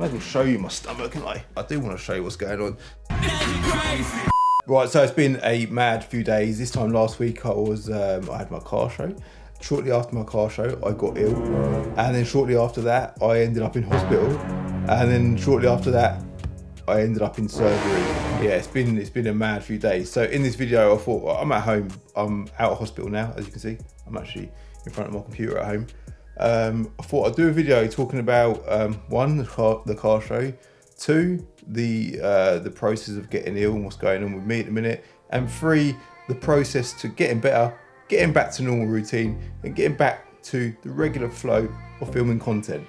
might as well show you my stomach, can I? I do want to show you what's going on. Right, so it's been a mad few days. This time last week I had my car show. Shortly after my car show, I got ill. And then shortly after that, I ended up in hospital. And then shortly after that, I ended up in surgery. Yeah, it's been a mad few days. So in this video, I thought, well, I'm at home. I'm out of hospital now, as you can see. I'm actually in front of my computer at home. I thought I'd do a video talking about one, the car show, two, the process of getting ill and what's going on with me at the minute, and three, the process to getting better, getting back to normal routine, and getting back to the regular flow of filming content.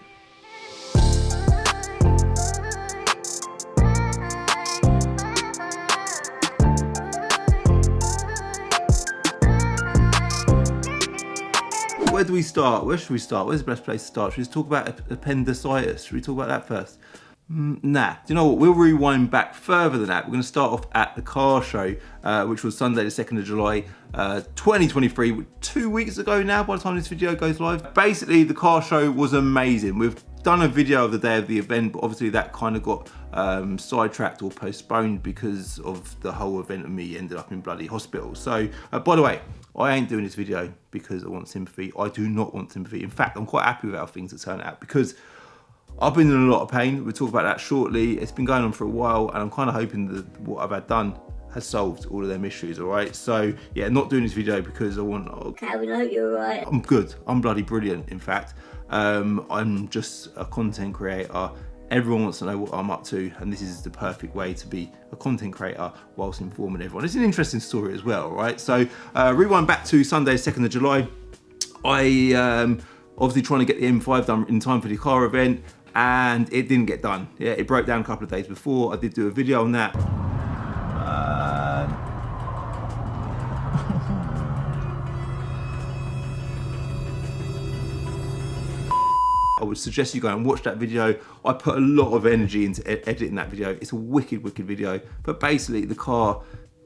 Where do we start? Where should we start? Where's the best place to start? Should we talk about appendicitis? Should we talk about that first? Nah. Do you know what? We'll rewind back further than that. We're going to start off at the car show, which was Sunday the 2nd of July, 2023, 2 weeks ago now by the time this video goes live. Basically, the car show was amazing. We've done a video of the day of the event, but obviously that kind of got sidetracked or postponed because of the whole event and me ended up in bloody hospital. So, by the way, I ain't doing this video because I want sympathy. I do not want sympathy. In fact, I'm quite happy with how things have turned out because I've been in a lot of pain. We'll talk about that shortly. It's been going on for a while and I'm kind of hoping that what I've had done has solved all of them issues, all right? So, yeah, not doing this video because I want... Okay, we know you're all right. I'm good. I'm bloody brilliant, in fact. I'm just a content creator. Everyone wants to know what I'm up to, and this is the perfect way to be a content creator whilst informing everyone. It's an interesting story as well, right? So, rewind back to Sunday, 2nd of July. I obviously trying to get the M5 done in time for the car event, and it didn't get done. Yeah, it broke down a couple of days before. I did do a video on that. I would suggest you go and watch that video. I put a lot of energy into editing that video. It's a wicked, wicked video. But basically the car,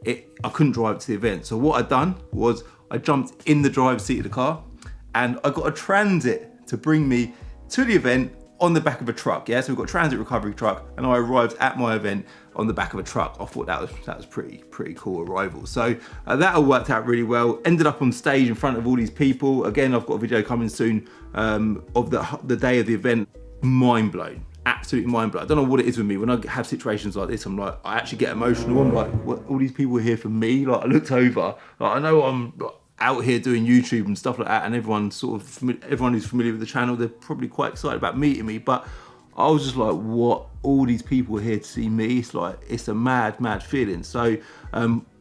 I couldn't drive it to the event. So what I'd done was I jumped in the driver's seat of the car and I got a transit to bring me to the event on the back of a truck. Yeah, so we've got a transit recovery truck and I arrived at my event on the back of a truck. I thought that was pretty cool arrival. So that all worked out really well. Ended up on stage in front of all these people. Again, I've got a video coming soon of the day of the event. Mind blown, absolutely mind blown. I don't know what it is with me. When I have situations like this, I'm like, I actually get emotional. I'm like, what, all these people are here for me? Like I looked over, like, I know I'm out here doing YouTube and stuff like that, and everyone who's familiar with the channel, they're probably quite excited about meeting me, but I was just like, what? All these people are here to see me. It's like, it's a mad, mad feeling. So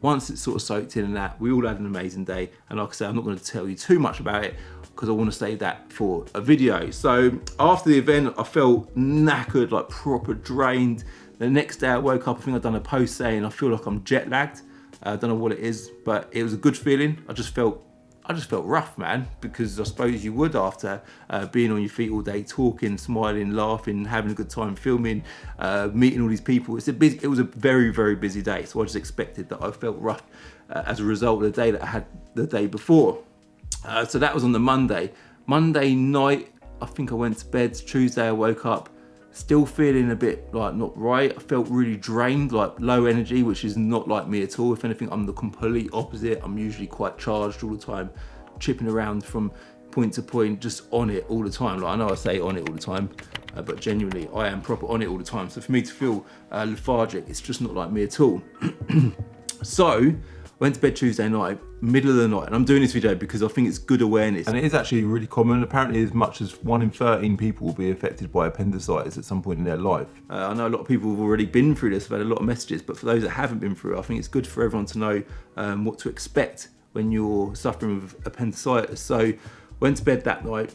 once it's sort of soaked in and that, we all had an amazing day. And like I said, I'm not going to tell you too much about it because I want to save that for a video. So after the event, I felt knackered, like proper drained. The next day I woke up, I think I'd done a post saying I feel like I'm jet lagged. I don't know what it is, but it was a good feeling. I just felt rough, man, because I suppose you would after being on your feet all day, talking, smiling, laughing, having a good time filming, meeting all these people. It was a very, very busy day, so I just expected that I felt rough as a result of the day that I had the day before. So that was on the Monday. Monday night, I think I went to bed. Tuesday I woke up still feeling a bit like not right. I felt really drained, like low energy, which is not like me at all. If anything, I'm the complete opposite. I'm usually quite charged all the time, chipping around from point to point, just on it all the time. Like I know I say on it all the time, but genuinely I am proper on it all the time. So for me to feel lethargic, it's just not like me at all. So went to bed Tuesday night, middle of the night, and I'm doing this video because I think it's good awareness. And it is actually really common. Apparently as much as 1 in 13 people will be affected by appendicitis at some point in their life. I know a lot of people have already been through this, I've had a lot of messages, but for those that haven't been through it, I think it's good for everyone to know what to expect when you're suffering with appendicitis. So went to bed that night,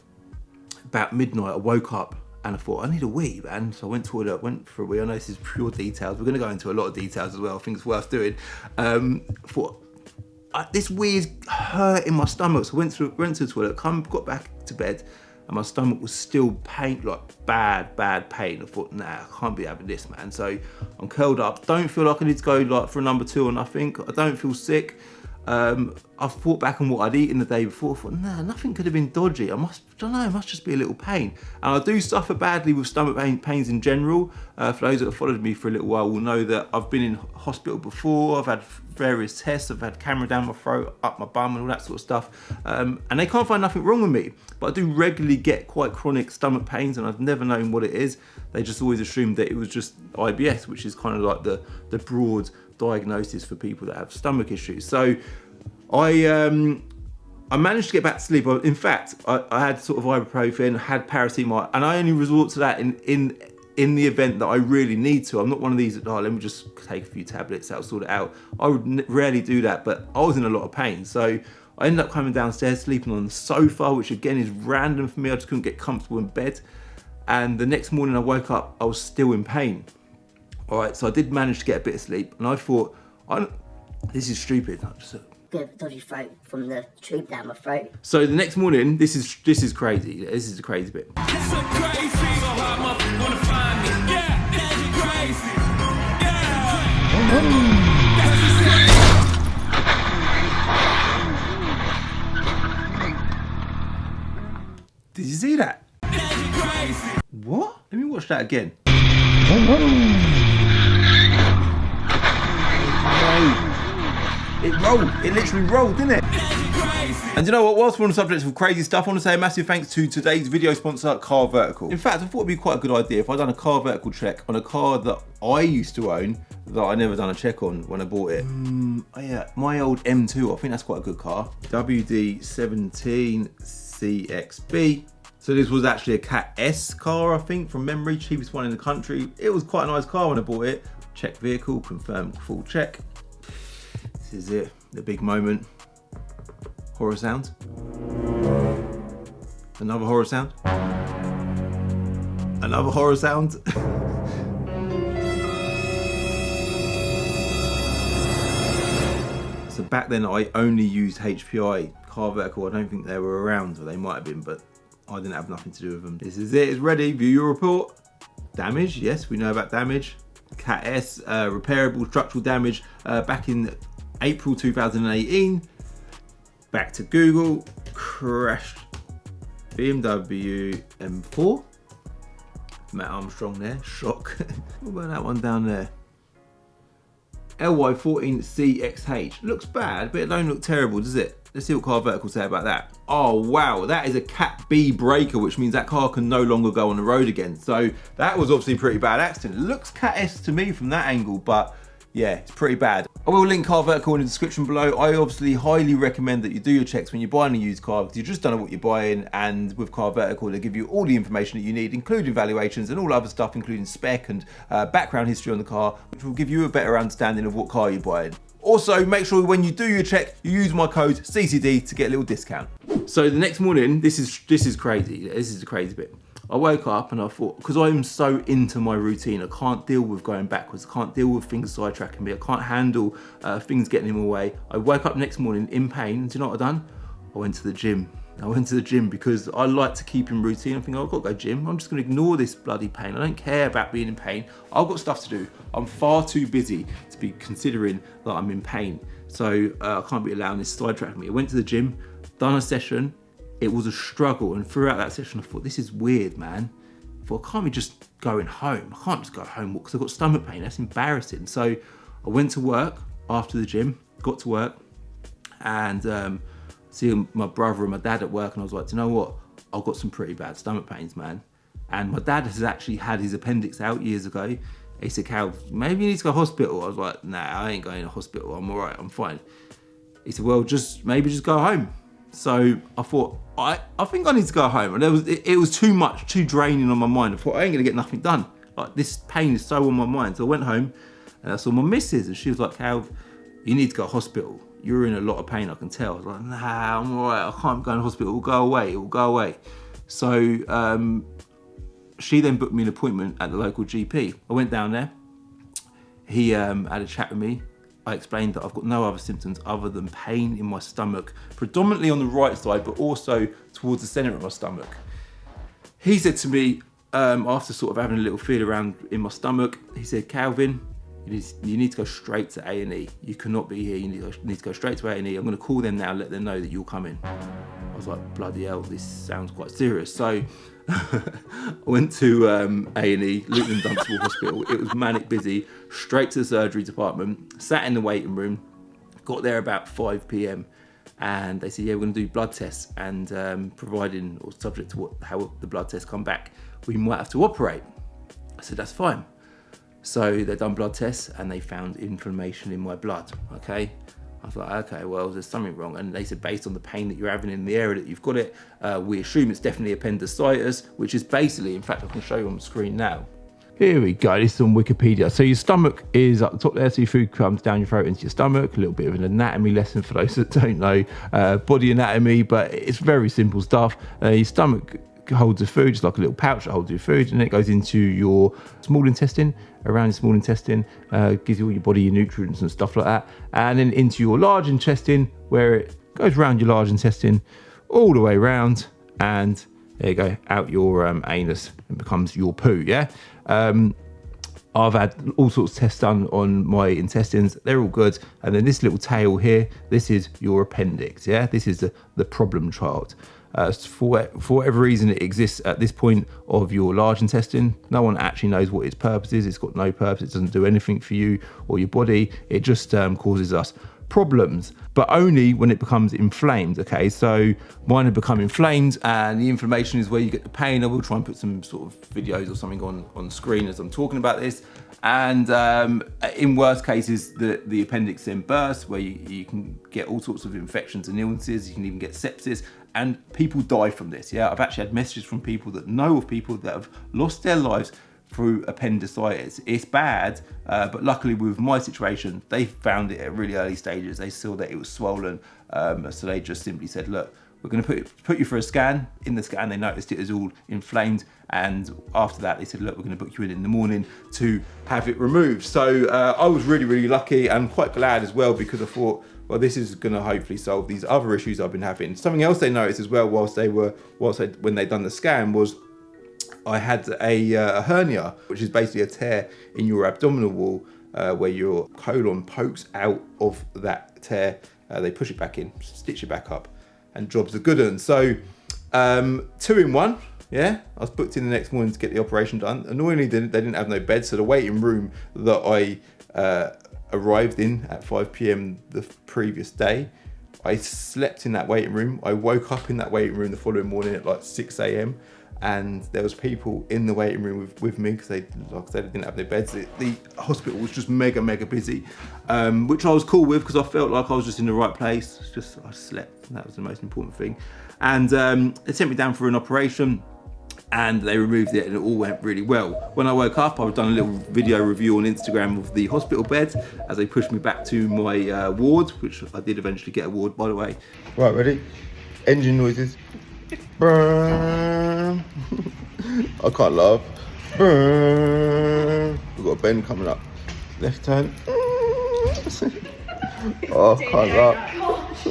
about midnight, I woke up and I thought, I need a wee, man. So I went to toilet, went for a wee. I know this is pure details. We're going to go into a lot of details as well. I think it's worth doing. Thought, this wee is hurting my stomach. So I went to the toilet, got back to bed, and my stomach was still pain, like bad pain. I thought, nah, I can't be having this, man. So I'm curled up. Don't feel like I need to go like for a number 2 or nothing. I don't feel sick. I thought back on what I'd eaten the day before. I thought, nah, nothing could have been dodgy. I must don't know, it must just be a little pain. And I do suffer badly with stomach pains in general. For those that have followed me for a little while will know that I've been in hospital before, I've had various tests, I've had camera down my throat, up my bum and all that sort of stuff. And they can't find nothing wrong with me. But I do regularly get quite chronic stomach pains and I've never known what it is. They just always assumed that it was just IBS, which is kind of like the broad diagnosis for people that have stomach issues. So I managed to get back to sleep. In fact, I had sort of ibuprofen, had paracetamol, and I only resort to that in the event that I really need to. I'm not one of these that, oh, let me just take a few tablets, that'll sort it out. I would rarely do that, but I was in a lot of pain. So I ended up coming downstairs, sleeping on the sofa, which again is random for me. I just couldn't get comfortable in bed. And the next morning I woke up, I was still in pain. All right, so I did manage to get a bit of sleep, and I thought, this is stupid. I just, bit of a dodgy throat from the tube down my throat. So the next morning, this is crazy. This is the crazy bit. It's so crazy. So hard, motherfuckers wanna find me. Yeah, that's crazy. Yeah. Did you see that? That's crazy. What? Let me watch that again. It rolled. It literally rolled, didn't it? And you know what? Whilst we're on the subject of crazy stuff, I want to say a massive thanks to today's video sponsor, Car Vertical. In fact, I thought it'd be quite a good idea if I'd done a Car Vertical check on a car that I used to own that I never done a check on when I bought it. Oh yeah, my old M2. I think that's quite a good car. WD17 CXB. So this was actually a Cat S car, I think, from memory, cheapest one in the country. It was quite a nice car when I bought it. Check vehicle, confirm full check. This is it, the big moment. Horror sound. Another horror sound. Another horror sound. So back then I only used HPI. Car Vertical, I don't think they were around, or they might have been, but I didn't have nothing to do with them. This is it, it's ready, view your report. Damage, yes, we know about damage. Cat S, repairable structural damage back in April 2018. Back to Google, crashed BMW M4. Matt Armstrong there, shock. What about that one down there? LY14CXH. Looks bad, but it don't look terrible, does it? Let's see what Car Vertical say about that. Oh wow, that is a Cat B breaker, which means that car can no longer go on the road again. So that was obviously a pretty bad accident. It looks Cat S to me from that angle, but yeah, it's pretty bad. I will link Car Vertical in the description below. I obviously highly recommend that you do your checks when you're buying a used car, because you just don't know what you're buying, and with Car Vertical they give you all the information that you need, including valuations and all other stuff, including spec and background history on the car, which will give you a better understanding of what car you're buying. Also, make sure when you do your check, you use my code CCD to get a little discount. So the next morning, this is crazy. This is the crazy bit. I woke up and I thought, because I'm so into my routine, I can't deal with going backwards. I can't deal with things sidetracking me. I can't handle things getting in my way. I woke up next morning in pain. And do you know what I done? I went to the gym. I went to the gym because I like to keep in routine. I think, oh, I've got to go gym. I'm just going to ignore this bloody pain. I don't care about being in pain. I've got stuff to do. I'm far too busy to be considering that I'm in pain. So I can't be allowing this sidetracking me. I went to the gym, done a session. It was a struggle, and throughout that session I thought, this is weird, man. I thought, I can't be just going home. I can't just go home because I've got stomach pain. That's embarrassing. So I went to work after the gym, got to work, and seeing my brother and my dad at work, and I was like, do you know what? I've got some pretty bad stomach pains, man. And my dad has actually had his appendix out years ago. He said, Cal, maybe you need to go to hospital. I was like, nah, I ain't going to hospital. I'm all right, I'm fine. He said, well, maybe just go home. So I thought, I think I need to go home. And it was too much, too draining on my mind. I thought, I ain't gonna get nothing done. Like, this pain is so on my mind. So I went home and I saw my missus, and she was like, Cal, you need to go to hospital. You're in a lot of pain, I can tell. I was like, nah, I'm all right. I can't go to hospital. It will go away. It will go away. So she then booked me an appointment at the local GP. I went down there. He had a chat with me. I explained that I've got no other symptoms other than pain in my stomach, predominantly on the right side, but also towards the center of my stomach. He said to me, after sort of having a little feel around in my stomach, he said, Calvin, you need to go straight to A&E. You cannot be here, you need to go straight to A&E. I'm gonna call them now, let them know that you'll come in. I was like, bloody hell, this sounds quite serious. So I went to A&E, Luton and Dunstable Hospital. It was manic busy, straight to the surgery department, sat in the waiting room, got there about 5 p.m. and they said, yeah, we're going to do blood tests, and providing or subject to how the blood tests come back, we might have to operate. I said, that's fine. So they've done blood tests and they found inflammation in my blood, okay? I was like, okay, well, there's something wrong. And they said, based on the pain that you're having in the area that you've got it, we assume it's definitely appendicitis, which is basically, in fact, I can show you on the screen now. Here we go, this is on Wikipedia. So your stomach is up the top there, so your food comes down your throat into your stomach. A little bit of an anatomy lesson for those that don't know body anatomy, but it's very simple stuff. Your stomach holds the food, it's like a little pouch that holds your food, and then it goes into your small intestine, around your small intestine, gives you all your body your nutrients and stuff like that, and then into your large intestine, where it goes around your large intestine all the way around, and there you go, out your anus, and becomes your poo. Yeah. I've had all sorts of tests done on my intestines, they're all good. And then this little tail here, this is your appendix. Yeah, this is the problem child. For whatever reason it exists at this point of your large intestine. No one actually knows what its purpose is. It's got no purpose. It doesn't do anything for you or your body. It just causes us problems, but only when it becomes inflamed. Okay, so mine had become inflamed, and the inflammation is where you get the pain. I will try and put some sort of videos or something on the screen as I'm talking about this. And in worst cases, the appendix then bursts, where you can get all sorts of infections and illnesses. You can even get sepsis, and people die from this. Yeah, I've actually had messages from people that know of people that have lost their lives through appendicitis. It's bad, but luckily with my situation, they found it at really early stages. They saw that it was swollen, so they just simply said, look, we're going to put you for a scan. In the scan, they noticed it was all inflamed, and after that, they said, look, we're going to book you in the morning to have it removed. So I was really, really lucky and quite glad as well, because I thought, well, this is going to hopefully solve these other issues I've been having. Something else they noticed as well when they'd done the scan was I had a hernia, which is basically a tear in your abdominal wall, where your colon pokes out of that tear. They push it back in, stitch it back up, and jobs are good. And so 2 in 1. Yeah, I was booked in the next morning to get the operation done. Annoyingly, they didn't have no bed, so the waiting room that I arrived in at 5 p.m. the previous day, I slept in that waiting room. I woke up in that waiting room the following morning at like 6 a.m. and there was people in the waiting room with me, because they, like I said, they didn't have their beds. The hospital was just mega busy, which I was cool with, because I felt like I was just in the right place. I slept, and that was the most important thing. And they sent me down for an operation, and they removed it, and it all went really well. When I woke up, I've done a little video review on Instagram of the hospital bed as they pushed me back to my ward, which I did eventually get a ward, by the way. Right, ready? Engine noises. I can't laugh. We've got a bend coming up. Left turn. Oh, I can't laugh.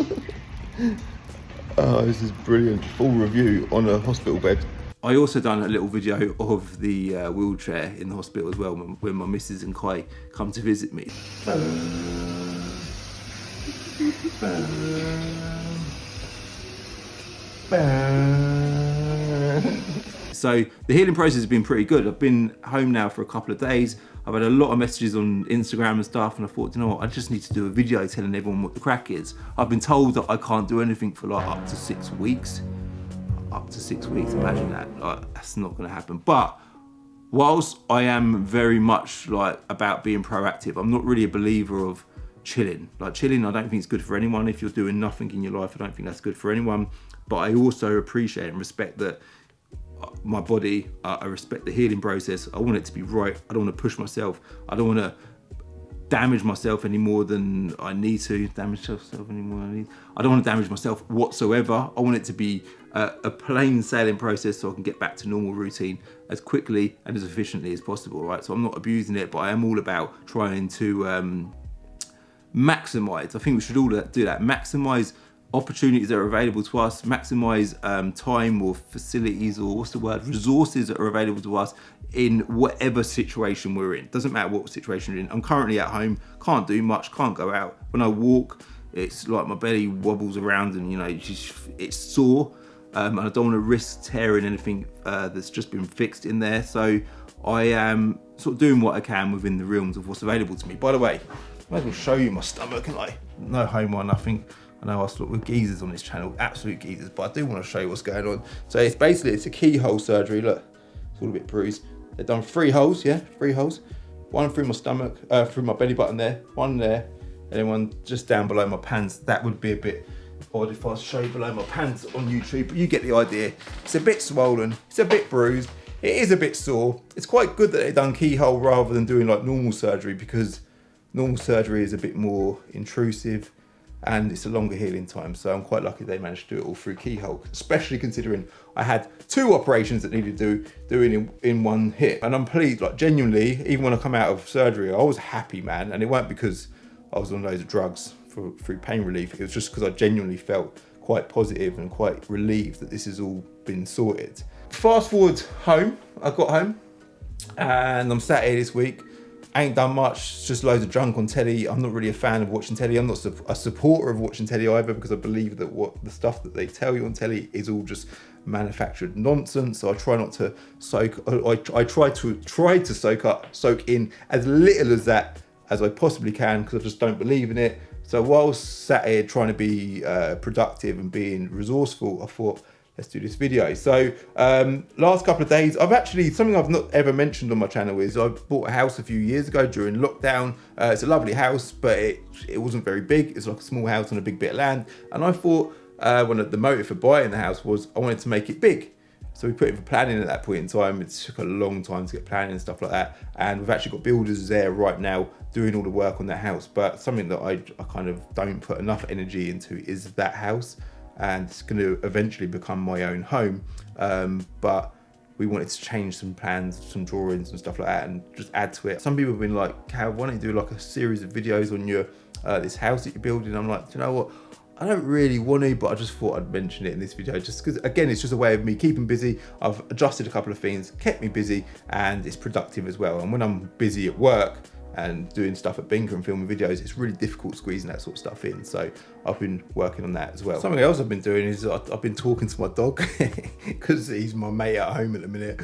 Oh, this is brilliant. Full review on a hospital bed. I also done a little video of the wheelchair in the hospital as well, when my missus and Kai come to visit me. So the healing process has been pretty good. I've been home now for a couple of days. I've had a lot of messages on Instagram and stuff, and I thought, you know what, I just need to do a video telling everyone what the crack is. I've been told that I can't do anything for like up to 6 weeks. Up to 6 weeks, imagine that. Like, that's not gonna happen. But whilst I am very much like about being proactive, I'm not really a believer of chilling. Like chilling, I don't think it's good for anyone. If you're doing nothing in your life, I don't think that's good for anyone. But I also appreciate and respect that my body, I respect the healing process. I want it to be right. I don't want to push myself. I don't want to damage myself any more than I need to. I don't want to damage myself whatsoever. I want it to be a plain sailing process, so I can get back to normal routine as quickly and as efficiently as possible, right? So I'm not abusing it, but I am all about trying to maximize. I think we should all do that. Maximize opportunities that are available to us, maximize time or facilities, or what's the word, resources that are available to us in whatever situation we're in. Doesn't matter what situation you're in. I'm currently at home, can't do much, can't go out. When I walk, It's like my belly wobbles around and, you know, it's sore. And I don't want to risk tearing anything that's just been fixed in there. So I am sort of doing what I can within the realms of what's available to me. By the way, I might as well show you my stomach, and no homo or nothing. I know I look with geezers on this channel, absolute geezers, but I do want to show you what's going on. So it's a keyhole surgery. Look, it's all a bit bruised. They've done 3 holes, yeah, 3 holes. One through my stomach, through my belly button there, one there, and then one just down below my pants. That would be a bit odd if I show you below my pants on YouTube, but you get the idea. It's a bit swollen, it's a bit bruised, it is a bit sore. It's quite good that they've done keyhole rather than doing like normal surgery, because normal surgery is a bit more intrusive and it's a longer healing time. So I'm quite lucky they managed to do it all through keyhole, especially considering I had 2 operations that needed doing in one hit. And I'm pleased, like genuinely, even when I come out of surgery, I was happy, man. And it weren't because I was on loads of drugs through pain relief. It was just because I genuinely felt quite positive and quite relieved that this has all been sorted. Fast forward home, I got home and I'm sat here this week. Ain't done much, just loads of junk on telly. I'm not really a fan of watching telly. I'm not a supporter of watching telly either, because I believe that the stuff that they tell you on telly is all just manufactured nonsense. So I try not to soak. I try to soak in as little as that as I possibly can, because I just don't believe in it. So while sat here trying to be productive and being resourceful, I thought, let's do this video. So last couple of days, something I've not ever mentioned on my channel is I bought a house a few years ago during lockdown. It's a lovely house, but it wasn't very big. It's like a small house on a big bit of land. And I thought the motive for buying the house was I wanted to make it big. So we put it for planning at that point in time. It took a long time to get planning and stuff like that. And we've actually got builders there right now doing all the work on that house. But something that I kind of don't put enough energy into is that house. And it's going to eventually become my own home. But we wanted to change some plans, some drawings and stuff like that, and just add to it. Some people have been like, Cal, why don't you do like a series of videos on your this house that you're building? I'm like, do you know what? I don't really want to, but I just thought I'd mention it in this video, just because, again, it's just a way of me keeping busy. I've adjusted a couple of things, kept me busy, and it's productive as well. And when I'm busy at work and doing stuff at Binker and filming videos, it's really difficult squeezing that sort of stuff in. So I've been working on that as well. Something else I've been doing is I've been talking to my dog, because he's my mate at home at the minute.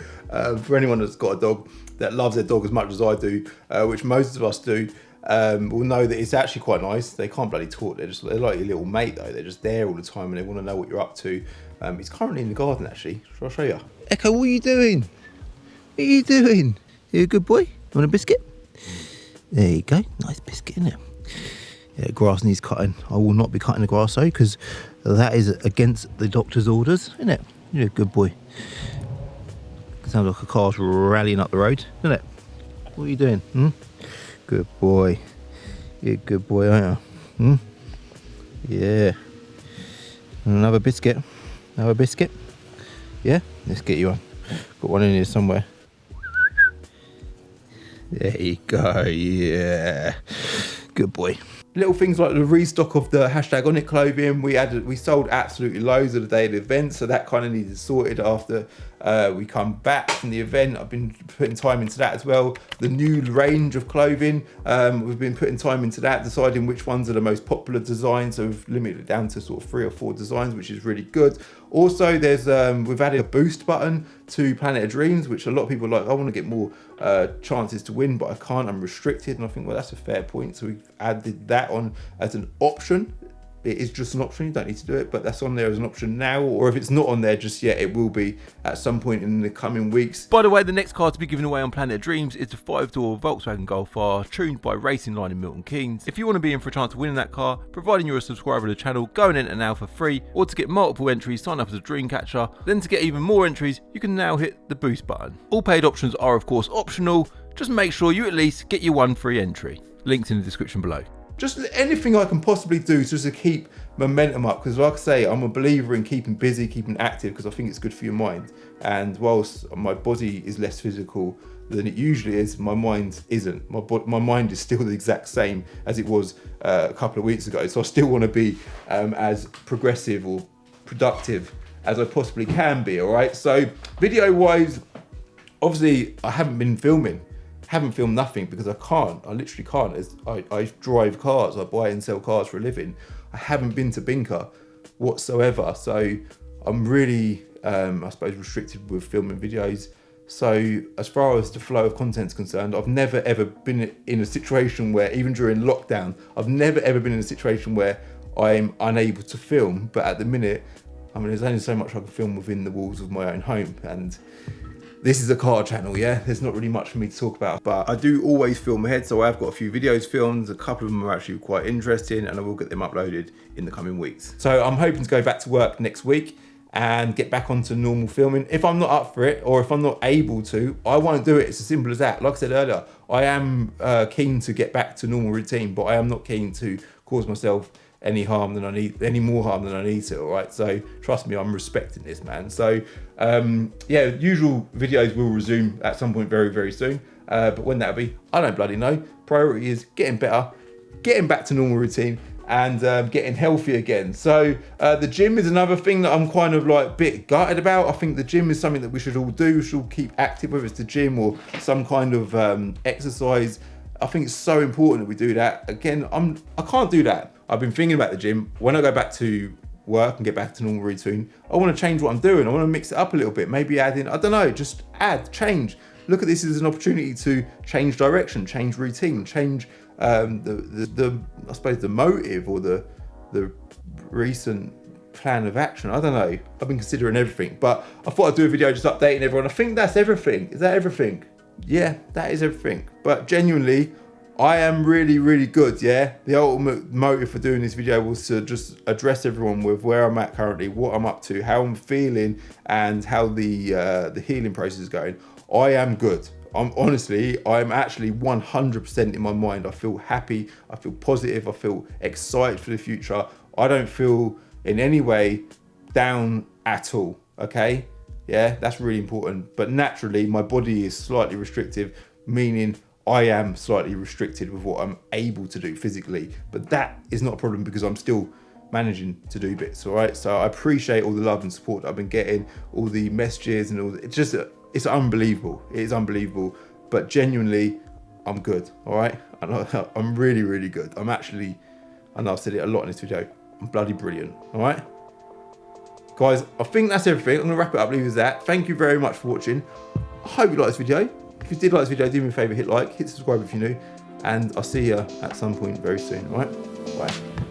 For anyone that's got a dog that loves their dog as much as I do, which most of us do, will know that it's actually quite nice. They can't bloody talk. They're like your little mate though. They're just there all the time and they want to know what you're up to. He's currently in the garden actually. Shall I show you? Echo, what are you doing? What are you doing? You a good boy? You want a biscuit? There you go. Nice biscuit, isn't it? Yeah, grass needs cutting. I will not be cutting the grass though, because that is against the doctor's orders, isn't it? You're a good boy. Sounds like a car's rallying up the road, doesn't it? What are you doing? Good boy. You're a good boy, aren't you? Yeah. Another biscuit. Another biscuit. Yeah? Let's get you one. Got one in here somewhere. There you go. Yeah. Good boy. Little things like the restock of the hashtag on it clothing. We sold absolutely loads of the day of the event, so that kind of needed sorted after we come back from the event. I've been putting time into that as well. The new range of clothing, we've been putting time into that, deciding which ones are the most popular designs. So we've limited it down to sort of 3 or 4 designs, which is really good. Also, there's we've added a boost button to Planet of Dreams, which a lot of people are like, I want to get more chances to win, but I can't, I'm restricted. And I think, well, that's a fair point. So we've added that on as an option. It is just an option, you don't need to do it, but that's on there as an option now, or if it's not on there just yet, it will be at some point in the coming weeks. By the way, the next car to be given away on Planet of Dreams is the 5-door Volkswagen Golf R, tuned by Racing Line in Milton Keynes. If you want to be in for a chance of winning that car, providing you're a subscriber to the channel, go and enter now for free, or to get multiple entries, sign up as a dream catcher. Then to get even more entries, you can now hit the boost button. All paid options are of course optional, just make sure you at least get your 1 free entry. Links in the description below. Just anything I can possibly do just to keep momentum up, because like I say, I'm a believer in keeping busy, keeping active, because I think it's good for your mind. And whilst my body is less physical than it usually is, my mind isn't. My mind is still the exact same as it was a couple of weeks ago. So I still want to be as progressive or productive as I possibly can be, all right? So video-wise, obviously I haven't been filming haven't filmed nothing because I can't. I literally can't. I drive cars. I buy and sell cars for a living. I haven't been to Binker whatsoever. So I'm really, I suppose, restricted with filming videos. So as far as the flow of content is concerned, I've never ever been in a situation where, even during lockdown, I've never ever been in a situation where I'm unable to film. But at the minute, I mean, there's only so much I can film within the walls of my own home. And this is a car channel, yeah? There's not really much for me to talk about, but I do always film ahead. So I've got a few videos filmed. A couple of them are actually quite interesting, and I will get them uploaded in the coming weeks. So I'm hoping to go back to work next week and get back onto normal filming. If I'm not up for it, or if I'm not able to, I won't do it. It's as simple as that. Like I said earlier, I am keen to get back to normal routine, but I am not keen to cause myself any more harm than I need to. All right, so trust me, I'm respecting this, man. So yeah, usual videos will resume at some point very, very soon, but when that'll be, I don't bloody know. Priority is getting better, getting back to normal routine, and getting healthy again. So the gym is another thing that I'm kind of like a bit gutted about. I think the gym is something that we should all do. We should all keep active, whether it's the gym or some kind of exercise. I think it's so important that we do that. Again, I can't do that. I've been thinking about the gym. When I go back to work and get back to normal routine, I want to change what I'm doing. I want to mix it up a little bit. Maybe add in, I don't know, just add, change. Look at this as an opportunity to change direction, change routine, change the I suppose the motive or the recent plan of action. I don't know. I've been considering everything, but I thought I'd do a video just updating everyone. I think that's everything. Is that everything? Yeah, that is everything. But genuinely, I am really, really good, yeah? The ultimate motive for doing this video was to just address everyone with where I'm at currently, what I'm up to, how I'm feeling, and how the healing process is going. I am good. I'm actually 100% in my mind. I feel happy, I feel positive, I feel excited for the future. I don't feel in any way down at all, okay? Yeah, that's really important. But naturally, my body is slightly restrictive, meaning I am slightly restricted with what I'm able to do physically. But that is not a problem because I'm still managing to do bits, all right? So I appreciate all the love and support that I've been getting, all the messages and all the, it's unbelievable. It is unbelievable. But genuinely, I'm good, all right? I'm really, really good. I'm actually, I know I've said it a lot in this video, I'm bloody brilliant, all right? Guys, I think that's everything. I'm gonna wrap it up, leave it as that. Thank you very much for watching. I hope you liked this video. If you did like this video, do me a favor, hit like, hit subscribe if you're new, and I'll see you at some point very soon, all right? Bye.